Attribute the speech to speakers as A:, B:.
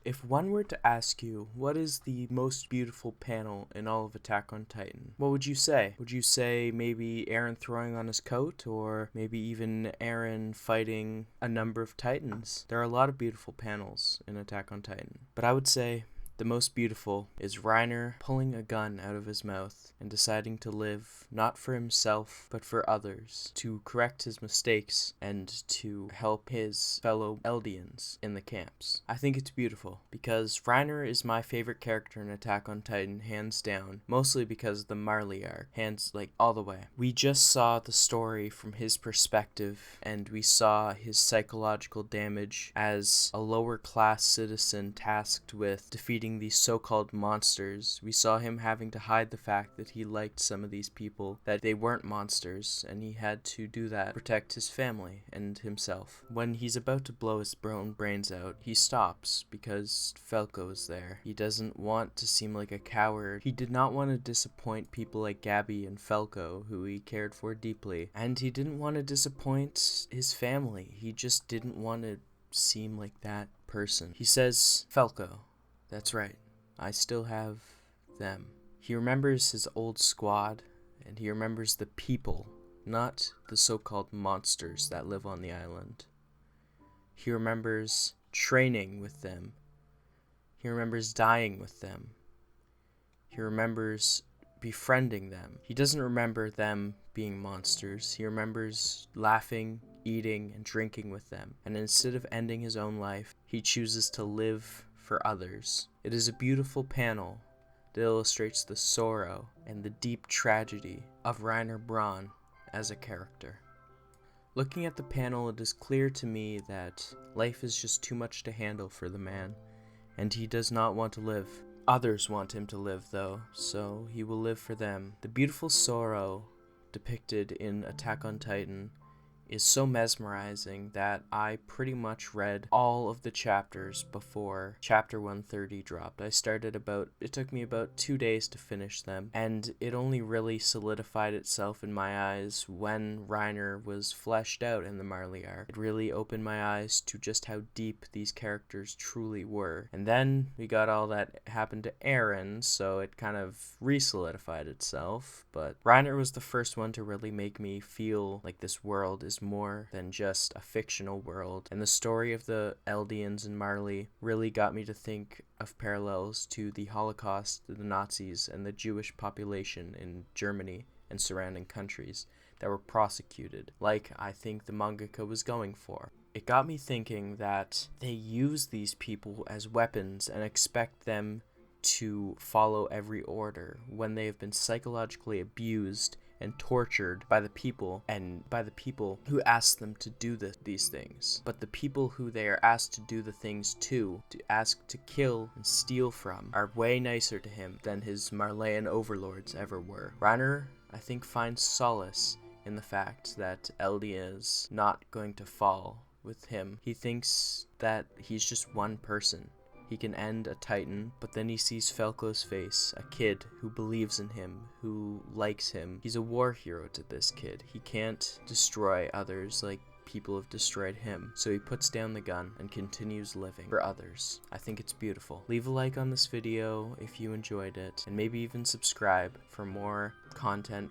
A: If one were to ask you, what is the most beautiful panel in all of Attack on Titan, what would you say? Would you say maybe Eren throwing on his coat, or maybe even Eren fighting a number of Titans? There are a lot of beautiful panels in Attack on Titan, but I would say the most beautiful is Reiner pulling a gun out of his mouth and deciding to live not for himself but for others, to correct his mistakes and to help his fellow Eldians in the camps. I think it's beautiful because Reiner is my favorite character in Attack on Titan, hands down, mostly because of the Marley arc, hands like all the way. We just saw the story from his perspective and we saw his psychological damage as a lower class citizen tasked with defeating these so-called monsters. We saw him having to hide the fact that he liked some of these people, that they weren't monsters, and he had to do that to protect his family and himself. When he's about to blow his own brains out, he stops because Falco is there. He doesn't want to seem like a coward. He did not want to disappoint people like Gabby and Falco, who he cared for deeply, and he didn't want to disappoint his family. He just didn't want to seem like that person. He says, Falco, that's right, I still have them. He remembers his old squad, and he remembers the people, not the so-called monsters that live on the island. He remembers training with them. He remembers dying with them. He remembers befriending them. He doesn't remember them being monsters. He remembers laughing, eating, and drinking with them. And instead of ending his own life, he chooses to live for others. It is a beautiful panel that illustrates the sorrow and the deep tragedy of Reiner Braun as a character. Looking at the panel, it is clear to me that life is just too much to handle for the man, and he does not want to live. Others want him to live, though, so he will live for them. The beautiful sorrow depicted in Attack on Titan is so mesmerizing that I pretty much read all of the chapters before chapter 130 dropped. It took me about 2 days to finish them, and it only really solidified itself in my eyes when Reiner was fleshed out in the Marley arc. It really opened my eyes to just how deep these characters truly were. And then we got all that happened to Eren, so it kind of re-solidified itself, but Reiner was the first one to really make me feel like this world is more than just a fictional world, and the story of the Eldians and Marley really got me to think of parallels to the Holocaust, the Nazis, and the Jewish population in Germany and surrounding countries that were prosecuted, like I think the mangaka was going for. It got me thinking that they use these people as weapons and expect them to follow every order when they have been psychologically abused and tortured by the people who ask them to do these things. But the people who they are asked to do the things to ask to kill and steal from, are way nicer to him than his Marleyan overlords ever were. Reiner, I think, finds solace in the fact that Eldia is not going to fall with him. He thinks that he's just one person. He can end a Titan, but then he sees Falco's face, a kid who believes in him, who likes him. He's a war hero to this kid. He can't destroy others like people have destroyed him, so he puts down the gun and continues living for others. I think it's beautiful. Leave a like on this video if you enjoyed it, and maybe even subscribe for more content